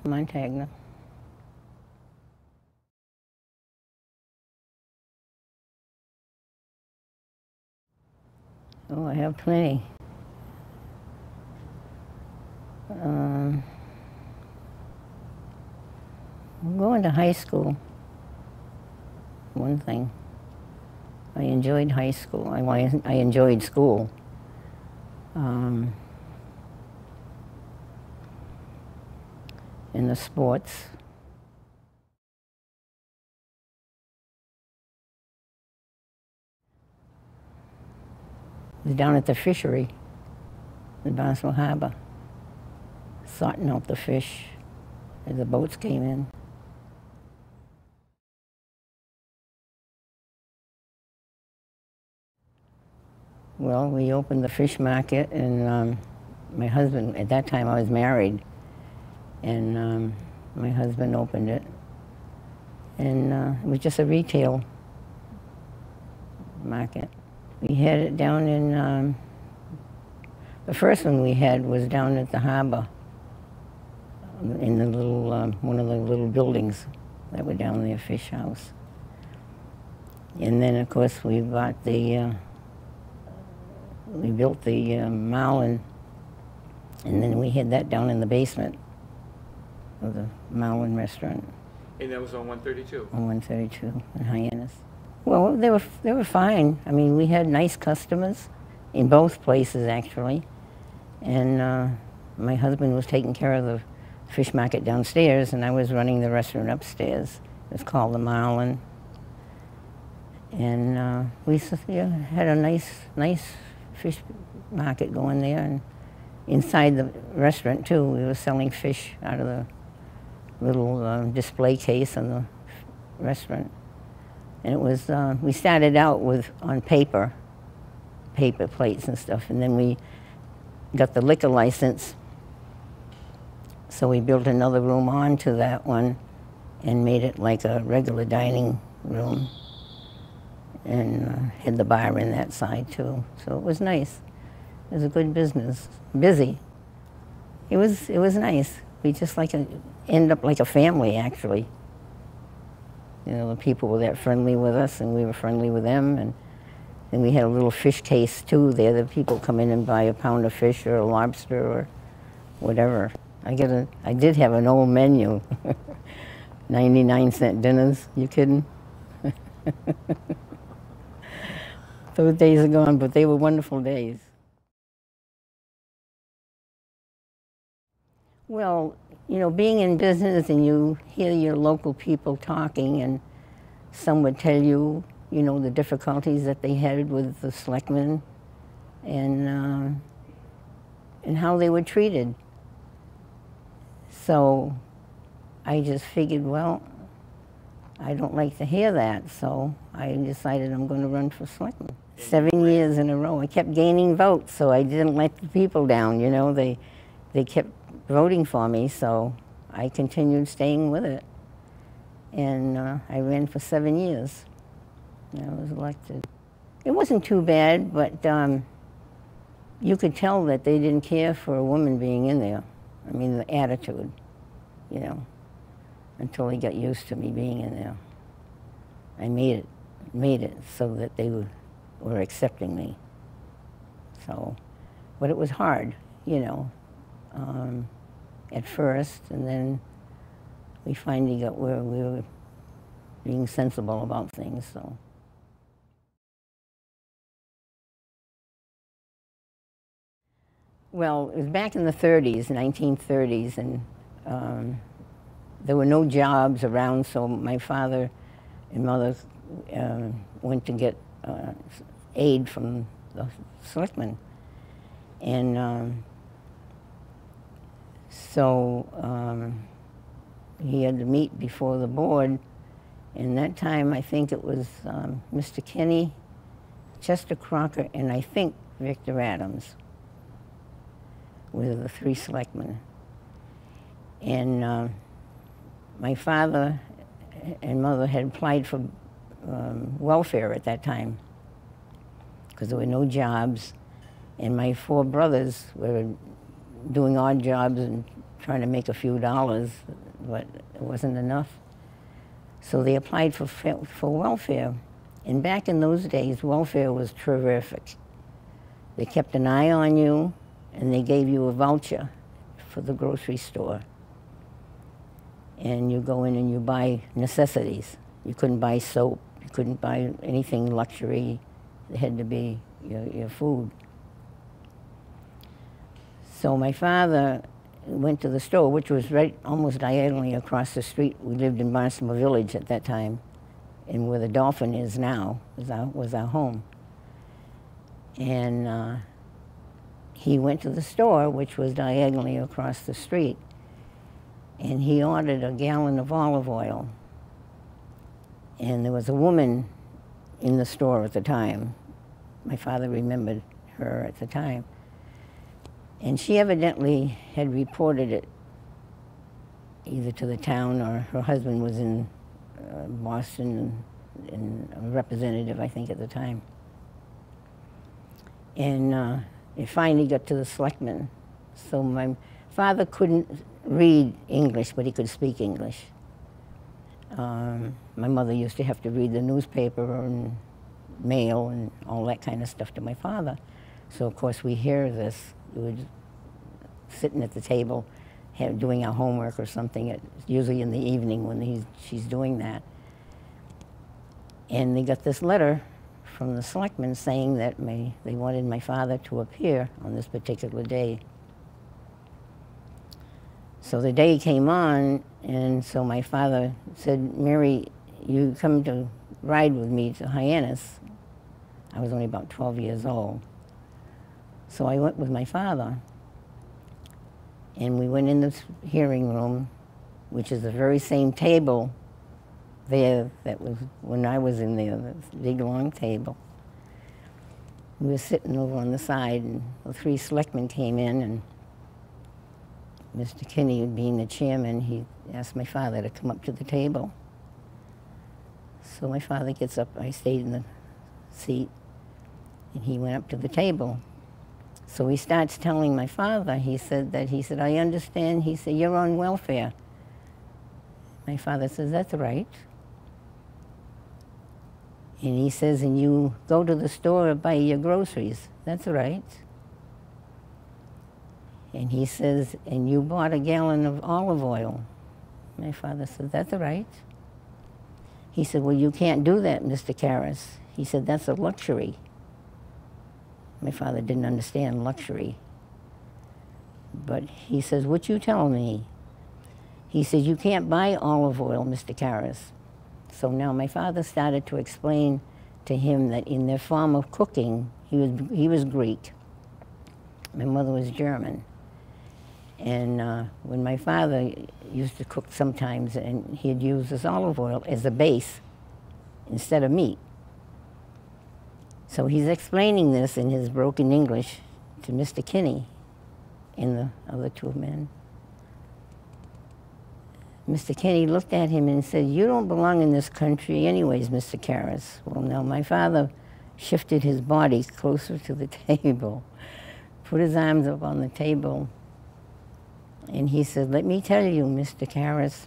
Montagna. Oh, I have plenty. Going to high school, one thing. I enjoyed high school. I enjoyed school. In the sports. It was down at the fishery, the Barnstable Harbor, sorting out the fish as the boats came in. Well, we opened the fish market, and my husband, at that time I was married, and my husband opened it. And it was just a retail market. We had it down in, the first one we had was down at the harbor, in the little, one of the little buildings that were down there, Fish House. And then, of course, we bought the, we built the Marlin, and then we had that down in the basement of the Marlin restaurant. And that was on 132? On 132 in Hyannis. Well, they were fine. I mean, we had nice customers in both places, actually. And my husband was taking care of the fish market downstairs, and I was running the restaurant upstairs. It was called the Marlin. And we had a nice fish market going there. And inside the restaurant, too, we were selling fish out of the little display case in the restaurant. And it was, we started out with, on paper plates and stuff, and then we got the liquor license, so we built another room onto that one and made it like a regular dining room, and had the bar in that side too. So it was nice. It was a good business, busy. It was nice. We just ended up like a family, actually. You know, the people were that friendly with us, and we were friendly with them. And then we had a little fish case, too, there. The people come in and buy a pound of fish or a lobster or whatever. I did have an old menu. 99-cent dinners. You kidding? Those days are gone, but they were wonderful days. Well, you know, being in business and you hear your local people talking, and some would tell you, you know, the difficulties that they had with the selectmen and how they were treated. So I just figured, well, I don't like to hear that, so I decided I'm going to run for selectman. 7 years in a row. I kept gaining votes, so I didn't let the people down, you know. They kept voting for me, so I continued staying with it. And I ran for 7 years. And I was elected. It wasn't too bad, but you could tell that they didn't care for a woman being in there. I mean, the attitude, you know, until they got used to me being in there. I made it so that they were accepting me. So, but it was hard, you know. At first, and then we finally got where we were being sensible about things, so. Well, it was back in the 30s, 1930s, and there were no jobs around, so my father and mother went to get aid from the selectmen. And so he had to meet before the board, and that time I think it was Mr. Kenny, Chester Crocker, and I think Victor Adams were the three selectmen. And my father and Mother had applied for welfare at that time because there were no jobs, and my 4 brothers were doing odd jobs and trying to make a few dollars, but it wasn't enough. So they applied for welfare. And back in those days, welfare was terrific. They kept an eye on you, and they gave you a voucher for the grocery store. And you go in and you buy necessities. You couldn't buy soap. You couldn't buy anything luxury. It had to be your food. So my father went to the store, which was right almost diagonally across the street. We lived in Barnstable Village at that time, and where the Dolphin is now was our home. And he went to the store, which was diagonally across the street, and he ordered a gallon of olive oil. And there was a woman in the store at the time. My father remembered her at the time. And she evidently had reported it either to the town, or her husband was in Boston and a representative, I think, at the time. And it finally got to the selectmen. So my father couldn't read English, but he could speak English. My mother used to have to read the newspaper and mail and all that kind of stuff to my father. So, of course, we hear this. We were sitting at the table doing our homework or something, usually in the evening when she's doing that. And they got this letter from the selectmen saying that they wanted my father to appear on this particular day. So the day came on, and so my father said, "Mary, you come to ride with me to Hyannis." I was only about 12 years old. So I went with my father, and we went in this hearing room, which is the very same table there that was when I was in there, this big long table. We were sitting over on the side, and the 3 selectmen came in, and Mr. Kinney, being the chairman, he asked my father to come up to the table. So my father gets up, I stayed in the seat, and he went up to the table. So he starts telling my father, he said, "I understand," he said, "you're on welfare." My father says, "That's right." And he says, "And you go to the store to buy your groceries." "That's right." And he says, "And you bought a gallon of olive oil." My father said, "That's right." He said, "Well, you can't do that, Mr. Karras." He said, "That's a luxury." My father didn't understand luxury. But he says, "What you tell me?" He says, "You can't buy olive oil, Mr. Karras." So now my father started to explain to him that in their form of cooking, he was Greek. My mother was German. And when my father used to cook sometimes, and he'd use this olive oil as a base instead of meat. So he's explaining this in his broken English to Mr. Kinney and the other 2 men. Mr. Kinney looked at him and said, "You don't belong in this country anyways, Mr. Karras." Well, now my father shifted his body closer to the table, put his arms up on the table, and he said, "Let me tell you, Mr. Karras,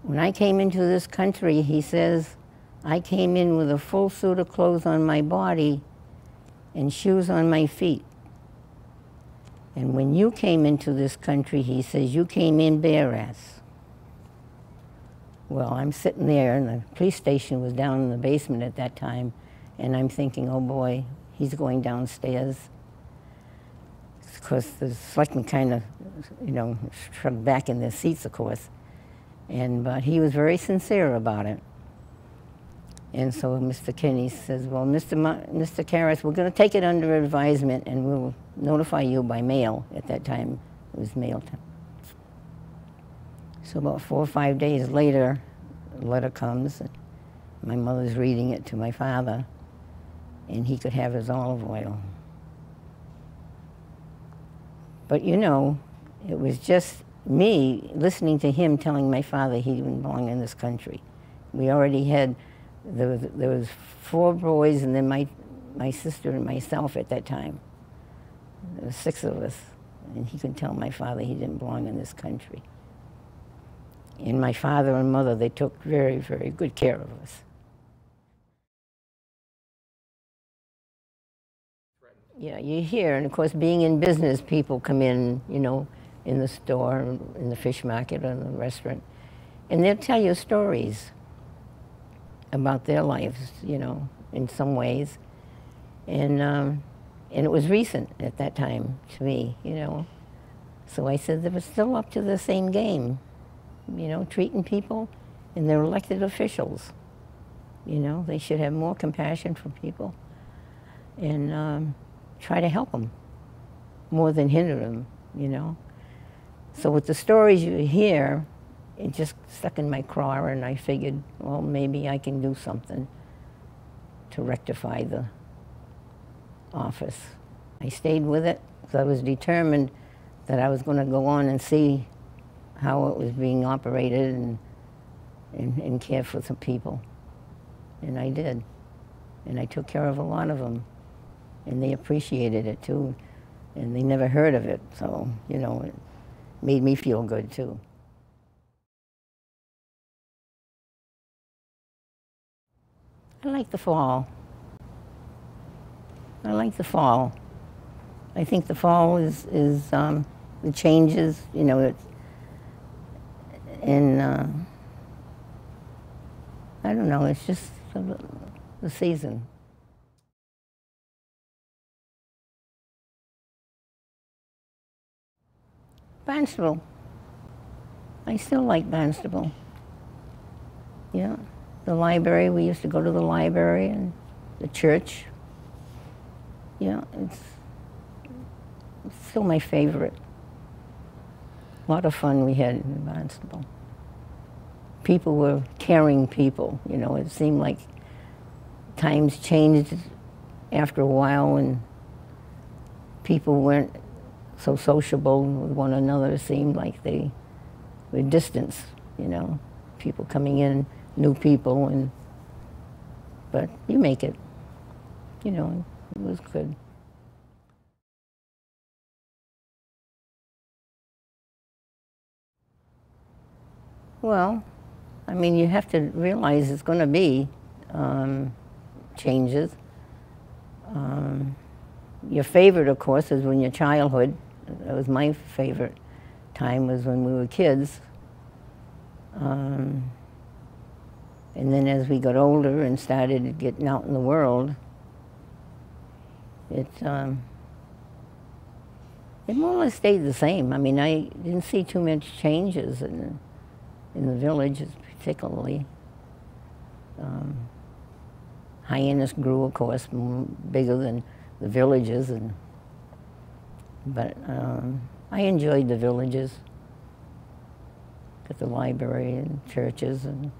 when I came into this country," he says, "I came in with a full suit of clothes on my body and shoes on my feet. And when you came into this country," he says, "you came in bare ass." Well, I'm sitting there, and the police station was down in the basement at that time, and I'm thinking, oh boy, he's going downstairs. Of course, the selectmen kind of, shrugged back in their seats, of course. But he was very sincere about it. And so Mr. Kinney says, "Well, Mr. Karras, we're going to take it under advisement, and we'll notify you by mail." At that time, it was mail time. So about 4 or 5 days later, a letter comes. And my mother's reading it to my father, and he could have his olive oil. But it was just me listening to him telling my father he didn't belong in this country. We already had, there was 4 boys and then my sister and myself at that time. There were 6 of us, and he could tell my father he didn't belong in this country. And my father and mother, they took very, very good care of us. Yeah, you hear, and of course, being in business, people come in, you know, in the store, in the fish market, or in the restaurant, and they'll tell you stories about their lives, you know, in some ways. And it was recent at that time to me, you know. So I said they were still up to the same game, you know, treating people, and they're elected officials. You know, they should have more compassion for people and try to help them more than hinder them, you know. So with the stories you hear, it just stuck in my craw, and I figured, well, maybe I can do something to rectify the office. I stayed with it because I was determined that I was going to go on and see how it was being operated and care for some people. And I did. And I took care of a lot of them. And they appreciated it too. And they never heard of it, so, you know, it made me feel good too. I like the fall. I like the fall. I think the fall is the changes, you know, it's, and I don't know, it's just the season. Barnstable. I still like Barnstable. Yeah, the library, we used to go to the library and the church. Yeah, it's still my favorite. A lot of fun we had in Barnstable. People were caring people, you know. It seemed like times changed after a while and people weren't so sociable with one another. It seemed like they were distant, you know. People coming in, new people, but you make it, you know. It was good. Well, I mean, you have to realize it's going to be changes. Your favorite, of course, is when your childhood. That was my favorite time, was when we were kids. And then as we got older and started getting out in the world, it more or less stayed the same. I mean, I didn't see too much changes in the villages, particularly. Hyannis grew, of course, bigger than the villages, but I enjoyed the villages. Got the library and churches and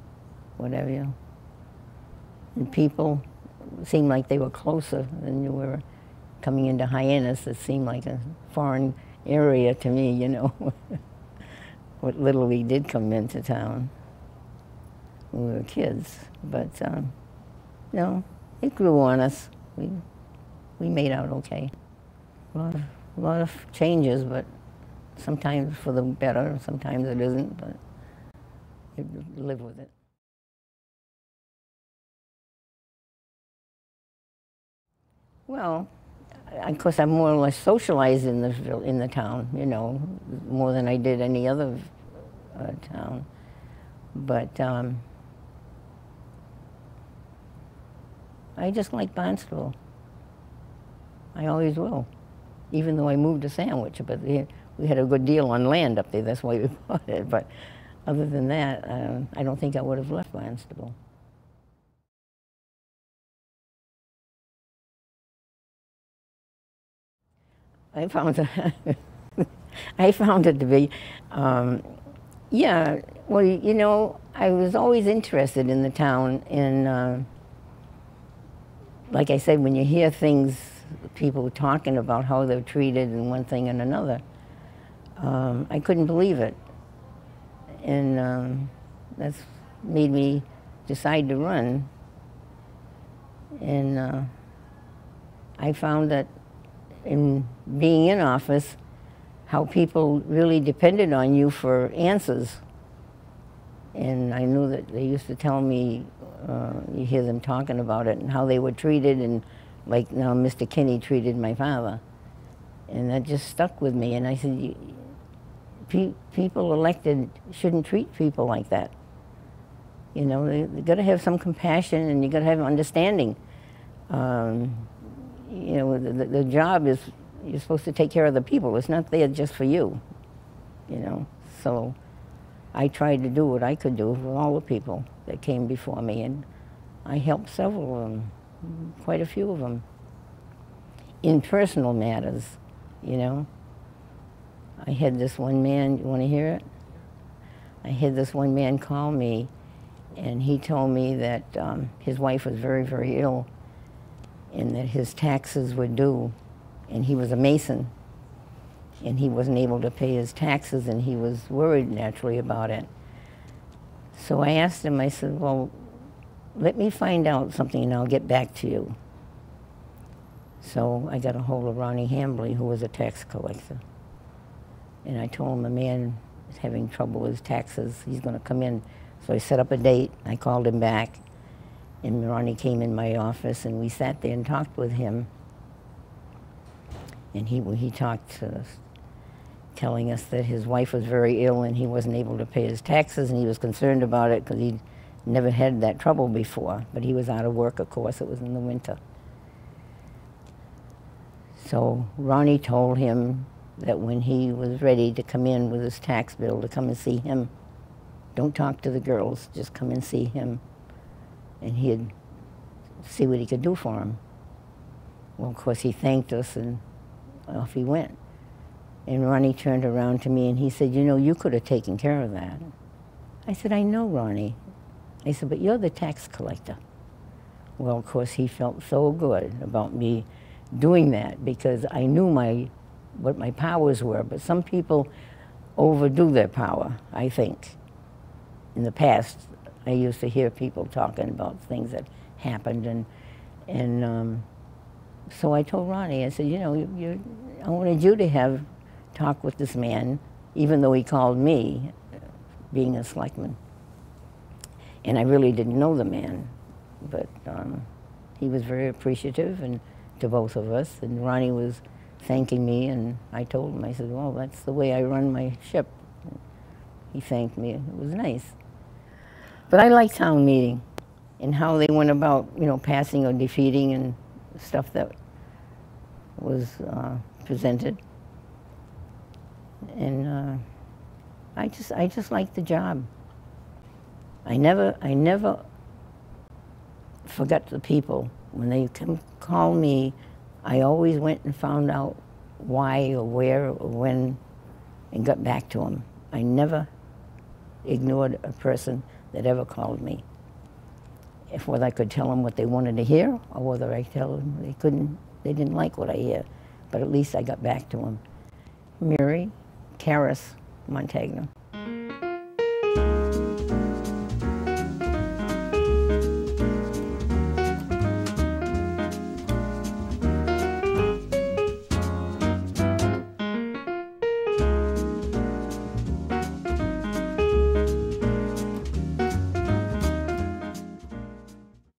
whatever. And people seemed like they were closer than you were coming into Hyannis. It seemed like a foreign area to me, you know. What little we did come into town when we were kids. But, no, it grew on us. We made out okay. A lot of changes, but sometimes for the better, sometimes it isn't, but you live with it. Well, of course, I'm more or less socialized in the town, you know, more than I did any other town. But I just like Barnstable. I always will, even though I moved to Sandwich. But we had a good deal on land up there, that's why we bought it. But other than that, I don't think I would have left Barnstable. I found it to be, yeah. Well, you know, I was always interested in the town, and like I said, when you hear things, people talking about how they're treated and one thing and another, I couldn't believe it. And that's made me decide to run. And I found that in being in office, how people really depended on you for answers. And I knew that they used to tell me, you hear them talking about it, and how they were treated, and like now Mr. Kinney treated my father. And that just stuck with me. And I said, people elected shouldn't treat people like that. You know, they got to have some compassion, and you got to have understanding. You know, the job is, you're supposed to take care of the people. It's not there just for you, you know. So I tried to do what I could do with all the people that came before me, and I helped several of them, quite a few of them, in personal matters, you know. I had this one man, you want to hear it? I had this one man call me, and he told me that his wife was very, very ill, and that his taxes were due, and he was a Mason, and he wasn't able to pay his taxes, and he was worried naturally about it. So I asked him, I said, well, let me find out something and I'll get back to you. So I got a hold of Ronnie Hambley, who was a tax collector. And I told him the man is having trouble with his taxes, he's going to come in. So I set up a date, I called him back, and Ronnie came in my office, and we sat there and talked with him. And he talked to us, telling us that his wife was very ill and he wasn't able to pay his taxes, and he was concerned about it because he'd never had that trouble before. But he was out of work, of course, it was in the winter. So Ronnie told him that when he was ready to come in with his tax bill, to come and see him. Don't talk to the girls, just come and see him. And he'd see what he could do for him. Well, of course, he thanked us, and off he went. And Ronnie turned around to me, and he said, you know, you could have taken care of that. I said, I know, Ronnie. I said, but you're the tax collector. Well, of course, he felt so good about me doing that, because I knew what my powers were. But some people overdo their power, I think. In the past, I used to hear people talking about things that happened, and so I told Ronnie, I said, you know, I wanted you to have talk with this man, even though he called me, being a selectman. And I really didn't know the man, but he was very appreciative and to both of us, and Ronnie was thanking me, and I told him, I said, well, that's the way I run my ship. He thanked me, it was nice. But I like town meeting and how they went about, you know, passing or defeating and stuff that was presented. And I just liked the job. I never forgot the people. When they call me, I always went and found out why or where or when and got back to them. I never ignored a person that ever called me. If whether I could tell them what they wanted to hear, or whether I tell them they didn't like what I hear, but at least I got back to them. Mary Karras, Montagna.